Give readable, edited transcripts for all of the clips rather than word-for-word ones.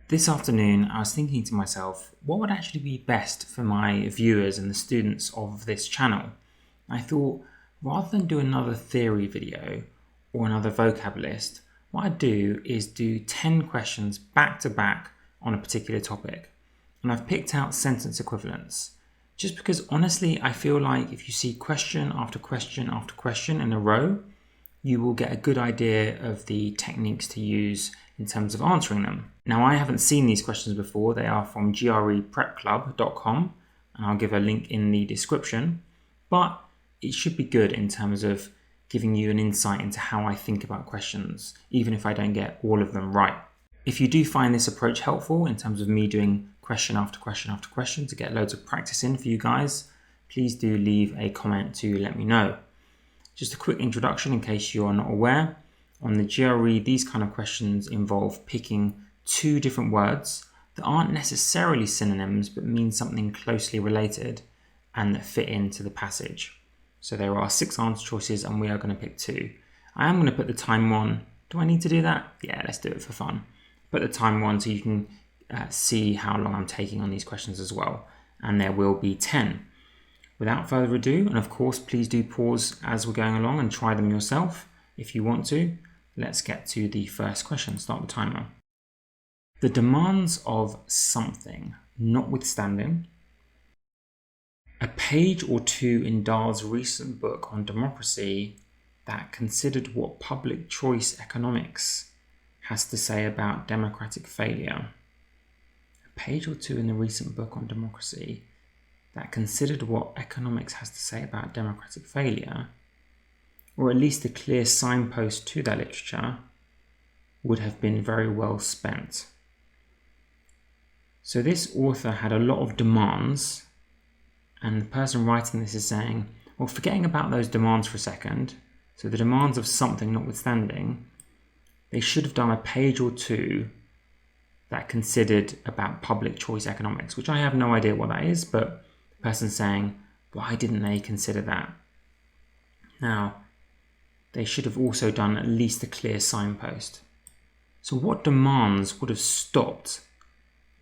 This afternoon, I was thinking to myself, what would actually be best for my viewers and the students of this channel? I thought, rather than do another theory video or another vocab list, what I'd do is do 10 questions back to back on a particular topic. And I've picked out sentence equivalence, just because honestly, I feel like if you see question after question after question in a row, you will get a good idea of the techniques to use in terms of answering them. Now, I haven't seen these questions before. They are from greprepclub.com, and I'll give a link in the description, but it should be good in terms of giving you an insight into how I think about questions, even if I don't get all of them right. If you do find this approach helpful in terms of me doing question after question after question to get loads of practice in for you guys, please do leave a comment to let me know. Just a quick introduction in case you are not aware. On the GRE, these kind of questions involve picking two different words that aren't necessarily synonyms but mean something closely related and that fit into the passage. So there are 6 answer choices and we are going to pick 2. I am going to put the time one. Do I need to do that? Yeah, let's do it for fun. Put the time one so you can see how long I'm taking on these questions as well. And there will be 10. Without further ado, and of course, please do pause as we're going along and try them yourself if you want to. Let's get to the first question. Start the timer. The demands of something notwithstanding, a page or two in Dahl's recent book on democracy that considered what public choice economics has to say about democratic failure. A page or two in the recent book on democracy that considered what economics has to say about democratic failure, or at least a clear signpost to that literature, would have been very well spent. So this author had a lot of demands, and the person writing this is saying, well, forgetting about those demands for a second, so the demands of something notwithstanding, they should have done a page or two that considered about public choice economics, which I have no idea what that is, but the person's saying, why didn't they consider that? Now, they should have also done at least a clear signpost. So what demands would have stopped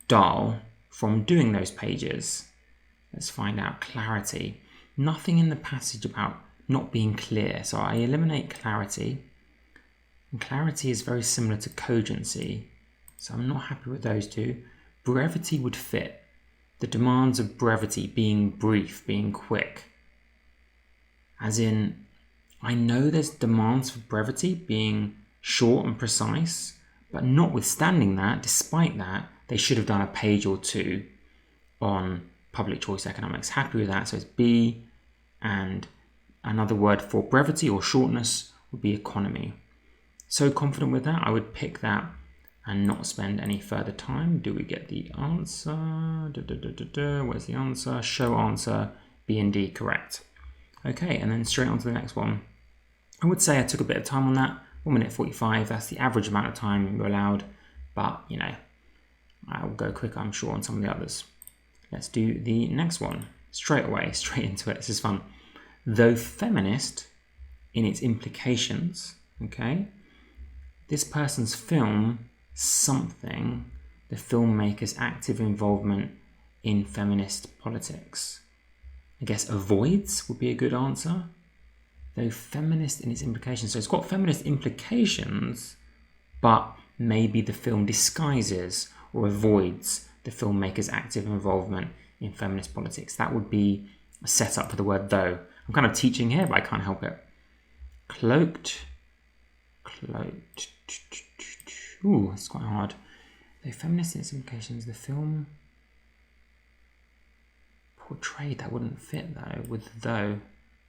Dahl from doing those pages? Let's find out. Clarity. Nothing in the passage about not being clear. So I eliminate clarity. And clarity is very similar to cogency. So I'm not happy with those two. Brevity would fit. The demands of brevity, being brief, being quick. As in, I know there's demands for brevity, being short and precise, but notwithstanding that, despite that, they should have done a page or two on public choice economics. Happy with that. So it's B, and another word for brevity or shortness would be economy. So confident with that, I would pick that and not spend any further time. Do we get the answer? Where's the answer? Show answer, B and D correct. Okay, and then straight on to the next one. I would say I took a bit of time on that, 1 minute 45, that's the average amount of time you're allowed, but you know, I'll go quicker I'm sure on some of the others. Let's do the next one. Straight away, straight into it, this is fun. Though feminist in its implications, okay, this person's film something the filmmaker's active involvement in feminist politics. I guess avoids would be a good answer. Though feminist in its implications. So it's got feminist implications, but maybe the film disguises or avoids the filmmaker's active involvement in feminist politics. That would be a setup for the word though. I'm kind of teaching here, but I can't help it. Cloaked. Ooh, that's quite hard. Though feminist in its implications, the film portrayed, that wouldn't fit though, with though.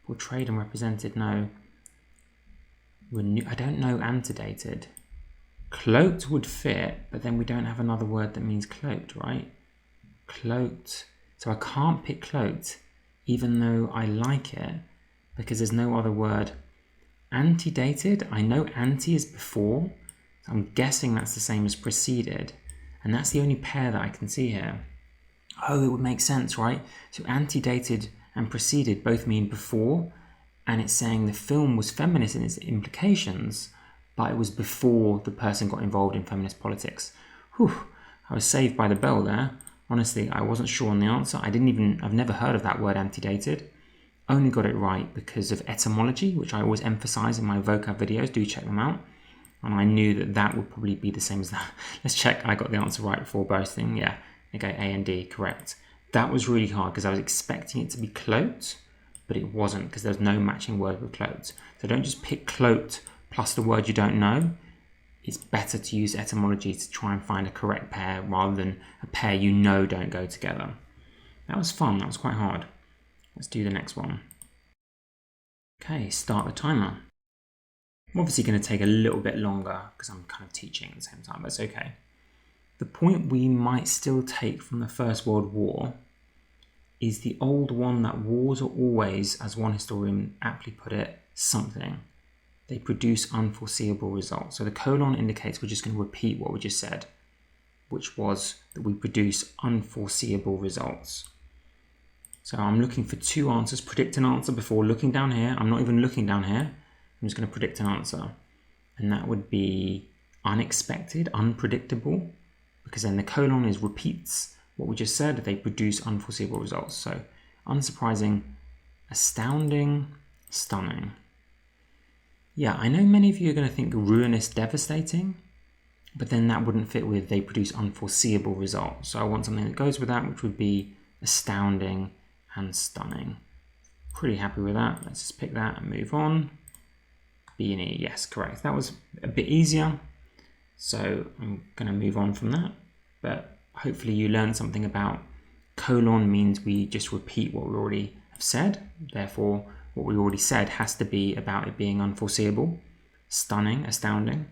Portrayed and represented, no. I don't know antedated. Cloaked would fit, but then we don't have another word that means cloaked, right? Cloaked. So I can't pick cloaked, even though I like it, because there's no other word. Antedated, I know ante is before, so I'm guessing that's the same as preceded, and that's the only pair that I can see here. Oh, it would make sense, right? So antedated and preceded both mean before, and it's saying the film was feminist in its implications, but it was before the person got involved in feminist politics. Whew. I was saved by the bell there. Honestly, I wasn't sure on the answer. I've never heard of that word antedated. Only got it right because of etymology, which I always emphasize in my vocab videos. Do check them out. And I knew that that would probably be the same as that. Let's check I got the answer right before boasting. Yeah, okay, A and D, correct. That was really hard because I was expecting it to be cloaked, but it wasn't because there's no matching word with cloaked. So don't just pick cloaked plus the word you don't know. It's better to use etymology to try and find a correct pair rather than a pair you know don't go together. That was fun, that was quite hard. Let's do the next one. Okay, start the timer. I'm obviously going to take a little bit longer because I'm kind of teaching at the same time, but it's okay. The point we might still take from the First World War is the old one that wars are always, as one historian aptly put it, something. They produce unforeseeable results. So the colon indicates we're just going to repeat what we just said, which was that we produce unforeseeable results. So I'm looking for two answers. Predict an answer before looking down here. I'm not even looking down here. I'm just going to predict an answer. And that would be unexpected, unpredictable, because then the colon is repeats what we just said. They produce unforeseeable results. So unsurprising, astounding, stunning. Yeah, I know many of you are going to think ruinous, devastating, but then that wouldn't fit with they produce unforeseeable results. So I want something that goes with that, which would be astounding and stunning. Pretty happy with that. Let's just pick that and move on. B and E, yes, correct. That was a bit easier. So I'm going to move on from that. But hopefully you learned something about colon means we just repeat what we already have said. Therefore, what we already said has to be about it being unforeseeable, stunning, astounding.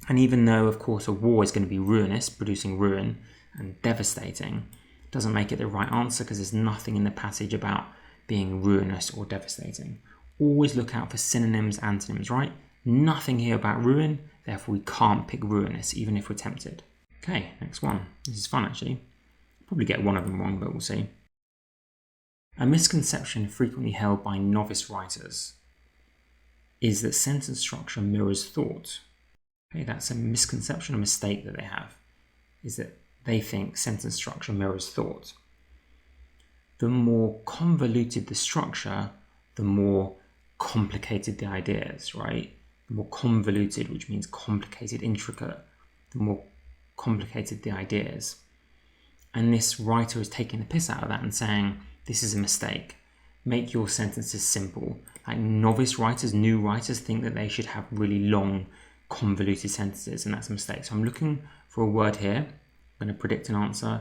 And even though, of course, a war is going to be ruinous, producing ruin, and devastating, doesn't make it the right answer because there's nothing in the passage about being ruinous or devastating. Always look out for synonyms, antonyms, right? Nothing here about ruin, therefore we can't pick ruinous, even if we're tempted. Okay, next one. This is fun, actually. Probably get one of them wrong, but we'll see. A misconception frequently held by novice writers is that sentence structure mirrors thought. Okay, that's a misconception, a mistake that they have, is that they think sentence structure mirrors thought. The more convoluted the structure, the more complicated the ideas, right? The more convoluted, which means complicated, intricate, the more complicated the ideas. And this writer is taking the piss out of that and saying, this is a mistake. Make your sentences simple. Like novice writers, new writers think that they should have really long, convoluted sentences, and that's a mistake. So I'm looking for a word here. I'm going to predict an answer.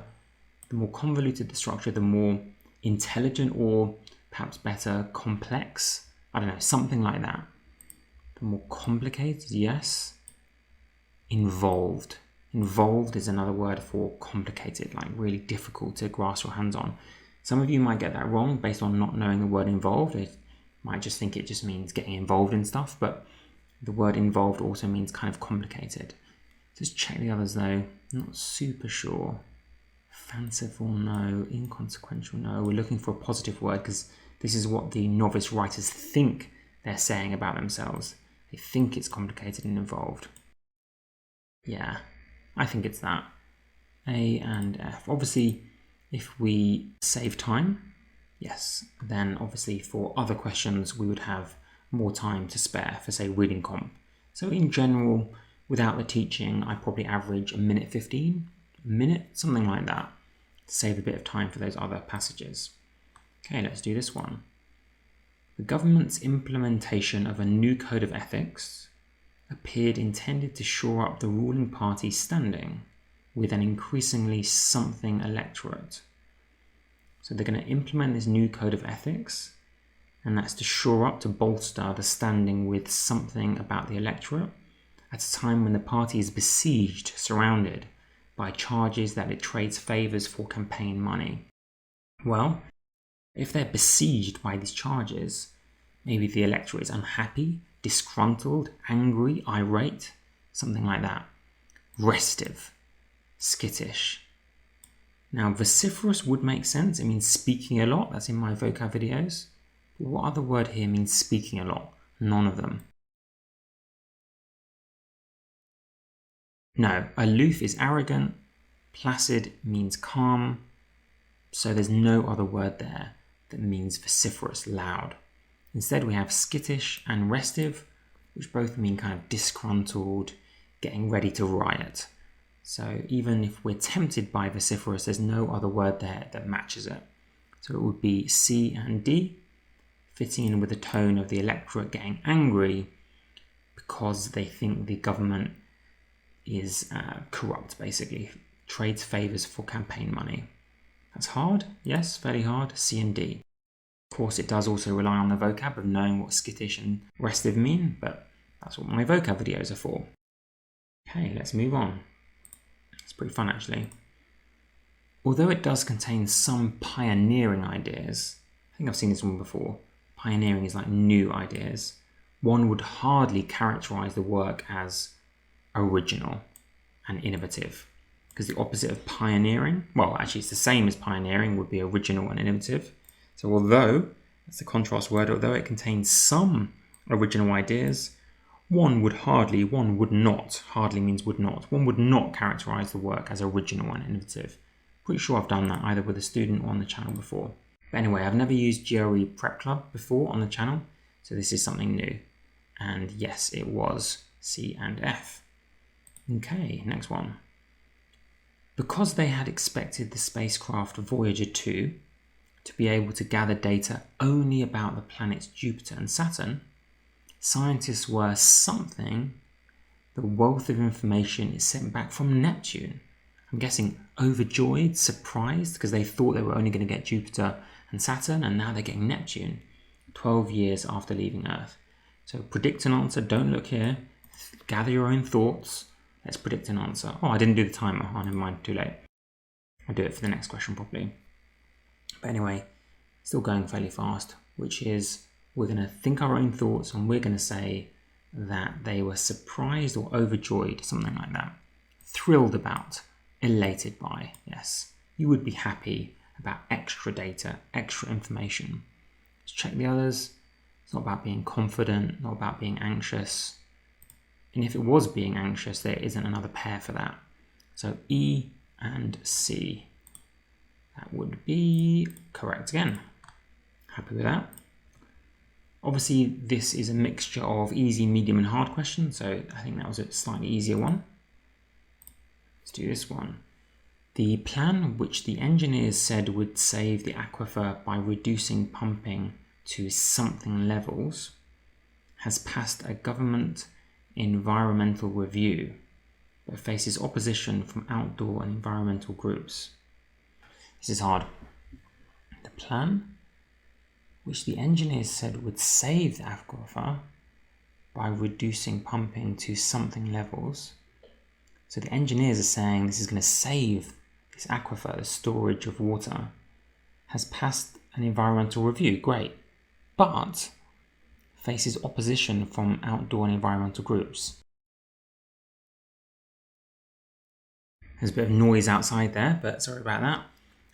The more convoluted the structure, the more intelligent, or perhaps better, complex. I don't know, something like that. The more complicated, yes. Involved. Involved is another word for complicated, like really difficult to grasp your hands on. Some of you might get that wrong based on not knowing the word involved. They might just think it just means getting involved in stuff, but the word involved also means kind of complicated. Just check the others though. Not super sure. Fanciful, no. Inconsequential, no. We're looking for a positive word because this is what the novice writers think they're saying about themselves. They think it's complicated and involved. Yeah, I think it's that. A and F. Obviously, if we save time, yes, then obviously for other questions we would have more time to spare for, say, reading comp. So in general, without the teaching, I probably average a minute 15, a minute, something like that, to save a bit of time for those other passages. Okay, let's do this one. The government's implementation of a new code of ethics appeared intended to shore up the ruling party's standing with an increasingly something electorate. So they're going to implement this new code of ethics, and that's to shore up, to bolster the standing with something about the electorate at a time when the party is besieged, surrounded by charges that it trades favours for campaign money. Well, if they're besieged by these charges, maybe the electorate is unhappy, disgruntled, angry, irate, something like that. Restive, skittish. Now, vociferous would make sense. It means speaking a lot. That's in my vocab videos. But what other word here means speaking a lot? None of them. No, aloof is arrogant. Placid means calm, so there's no other word there that means vociferous, loud. Instead, we have skittish and restive, which both mean kind of disgruntled, getting ready to riot. So even if we're tempted by vociferous, there's no other word there that matches it. So it would be C and D, fitting in with the tone of the electorate getting angry because they think the government is corrupt, basically, trades favours for campaign money. That's hard, yes, fairly hard, C and D. Of course, it does also rely on the vocab of knowing what skittish and restive mean, but that's what my vocab videos are for. Okay, let's move on. It's pretty fun, actually. Although it does contain some pioneering ideas, I think I've seen this one before, pioneering is like new ideas, one would hardly characterise the work as original and innovative, because the opposite of pioneering, well, actually it's the same as pioneering, would be original and innovative. So although, that's the contrast word, although it contains some original ideas, one would not, hardly means would not, one would not characterise the work as original and innovative. Pretty sure I've done that either with a student or on the channel before. But anyway, I've never used GRE Prep Club before on the channel, so this is something new. And yes, it was C and F. Okay, next one. Because they had expected the spacecraft Voyager 2 to be able to gather data only about the planets Jupiter and Saturn, scientists were something the wealth of information is sent back from Neptune. I'm guessing overjoyed, surprised, because they thought they were only going to get Jupiter and Saturn, and now they're getting Neptune 12 years after leaving Earth. So predict an answer, don't look here, gather your own thoughts, let's predict an answer. Oh, I didn't do the timer, oh, never mind, too late. I'll do it for the next question properly. But anyway, still going fairly fast, which is we're going to think our own thoughts and we're going to say that they were surprised or overjoyed, something like that. Thrilled about, elated by, yes. You would be happy about extra data, extra information. Let's check the others. It's not about being confident, not about being anxious. And if it was being anxious, there isn't another pair for that. So E and C. That would be correct again. Happy with that. Obviously, this is a mixture of easy, medium, and hard questions, so I think that was a slightly easier one. Let's do this one. The plan which the engineers said would save the aquifer by reducing pumping to something levels has passed a government environmental review, but faces opposition from outdoor and environmental groups. This is hard. The plan which the engineers said would save the aquifer by reducing pumping to something levels. So the engineers are saying this is going to save this aquifer, the storage of water, has passed an environmental review, great, but faces opposition from outdoor and environmental groups. There's a bit of noise outside there, but sorry about that.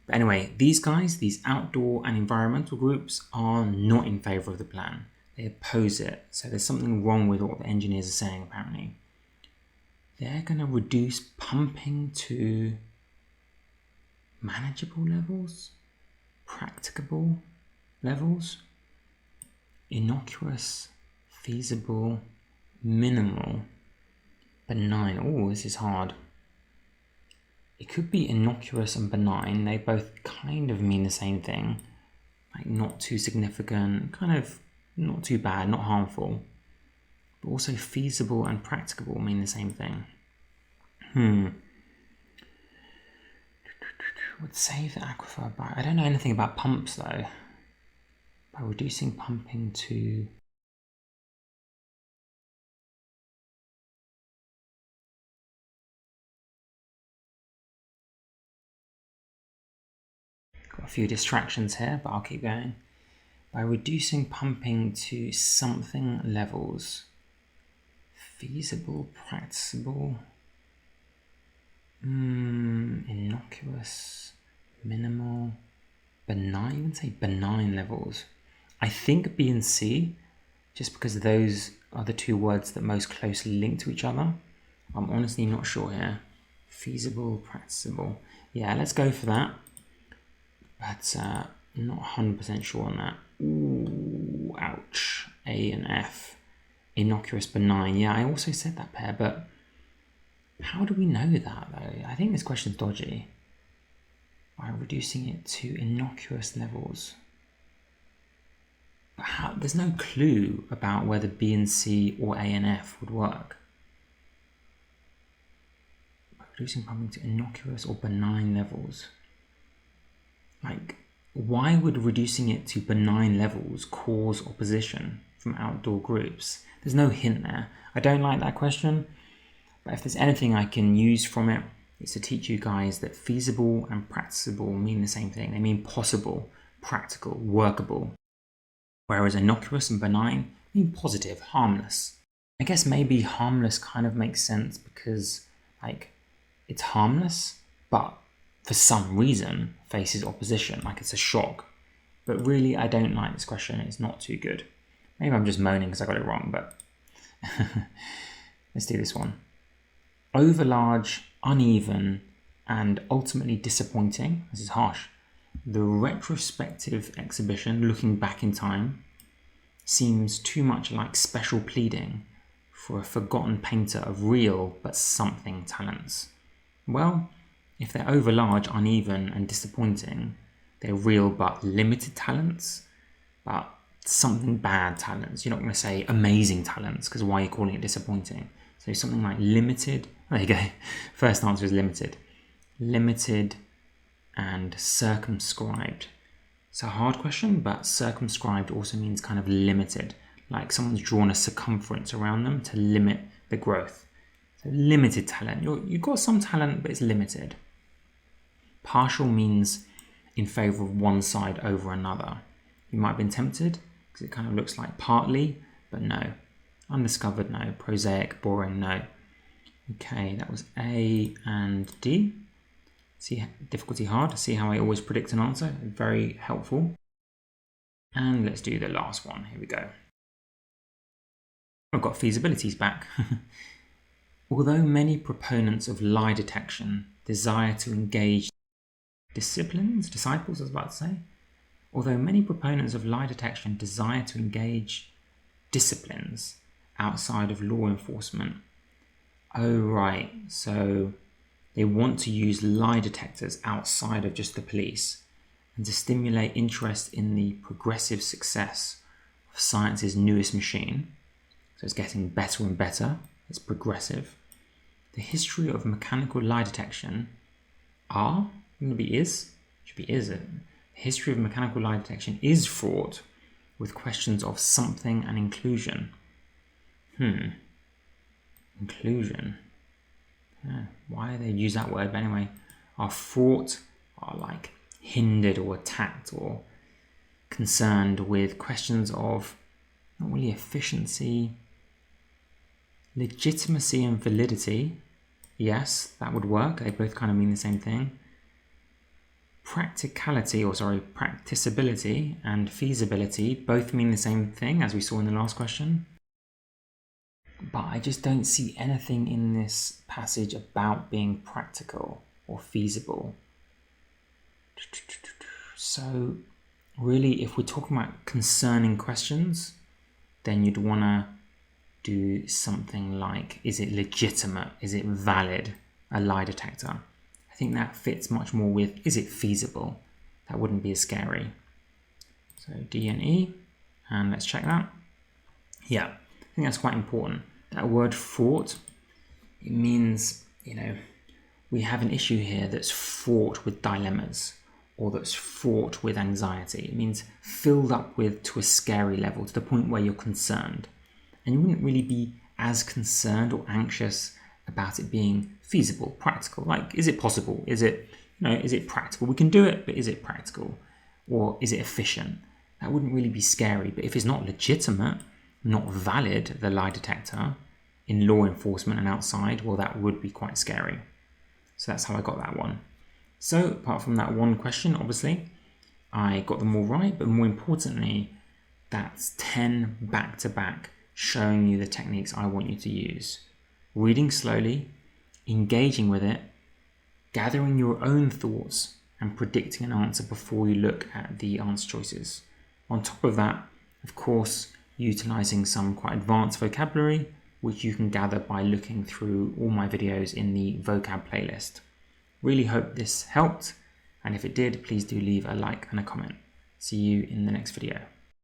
But anyway, these guys, these outdoor and environmental groups, are not in favour of the plan. They oppose it. So there's something wrong with what the engineers are saying, apparently. They're going to reduce pumping to manageable levels, practicable levels, innocuous, feasible, minimal, benign. Oh, this is hard. It could be innocuous and benign. They both kind of mean the same thing. Like not too significant, kind of not too bad, not harmful. But also feasible and practicable mean the same thing. Would save the aquifer by... I don't know anything about pumps though. By reducing pumping to... Got a few distractions here, but I'll keep going. By reducing pumping to something levels. Feasible, practicable, innocuous, minimal, benign, you would say benign levels. I think B and C, just because those are the two words that most closely link to each other. I'm honestly not sure here. Feasible, practicable. Yeah, let's go for that. But not 100% sure on that. Ooh, ouch. A and F. Innocuous, benign. Yeah, I also said that pair, but how do we know that though? I think this question's dodgy. By reducing it to innocuous levels. But how, there's no clue about whether B and C or A and F would work. By reducing pumping to innocuous or benign levels. Like, why would reducing it to benign levels cause opposition from outdoor groups? There's no hint there. I don't like that question, but if there's anything I can use from it, it's to teach you guys that feasible and practicable mean the same thing. They mean possible, practical, workable. Whereas innocuous and benign mean positive, harmless. I guess maybe harmless kind of makes sense because, like, it's harmless, but for some reason faces opposition, like it's a shock. But really, I don't like this question. It's not too good. Maybe I'm just moaning because I got it wrong, but let's do this one. Overlarge, uneven, and ultimately disappointing. This is harsh. The retrospective exhibition, looking back in time, seems too much like special pleading for a forgotten painter of real but something talents. Well, if they're overlarge, uneven, and disappointing, they're real but limited talents, but something bad talents. You're not going to say amazing talents, because why are you calling it disappointing? So something like limited. There you go. First answer is limited. Limited and circumscribed. It's a hard question, but circumscribed also means kind of limited. Like someone's drawn a circumference around them to limit the growth. So limited talent. You've got some talent, but it's limited. Partial means in favour of one side over another. You might have been tempted because it kind of looks like partly, but no. Undiscovered, no. Prosaic, boring, no. Okay, that was A and D. See, difficulty hard. See how I always predict an answer. Very helpful. And let's do the last one. Here we go. I've got feasibilities back. Although many proponents of lie detection desire to engage disciples, I was about to say. Although many proponents of lie detection desire to engage disciplines outside of law enforcement. Oh, right. So they want to use lie detectors outside of just the police and to stimulate interest in the progressive success of science's newest machine. So it's getting better and better. It's progressive. The history of mechanical lie detection should be is. The history of mechanical lie detection is fraught with questions of something and inclusion. Inclusion. Yeah, why they use that word? But anyway, are fraught, are like hindered or attacked or concerned with questions of not really efficiency, legitimacy and validity. Yes, that would work. They both kind of mean the same thing. Practicability and feasibility both mean the same thing, as we saw in the last question. But I just don't see anything in this passage about being practical or feasible. So really, if we're talking about concerning questions, then you'd want to do something like, is it legitimate? Is it valid? A lie detector. I think that fits much more with, is it feasible? That wouldn't be as scary. So D and E, and let's check that. Yeah, I think that's quite important. That word fraught, it means, we have an issue here that's fraught with dilemmas or that's fraught with anxiety. It means filled up with to a scary level, to the point where you're concerned. And you wouldn't really be as concerned or anxious about it being feasible, practical. Like, is it possible? Is it practical? We can do it, but is it practical? Or is it efficient? That wouldn't really be scary. But if it's not legitimate, not valid, the lie detector, in law enforcement and outside, well, that would be quite scary. So that's how I got that one. So apart from that one question, obviously, I got them all right. But more importantly, that's 10 back-to-back showing you the techniques I want you to use. Reading slowly, engaging with it, gathering your own thoughts and predicting an answer before you look at the answer choices. On top of that, of course, utilizing some quite advanced vocabulary, which you can gather by looking through all my videos in the vocab playlist. Really hope this helped, and if it did, please do leave a like and a comment. See you in the next video.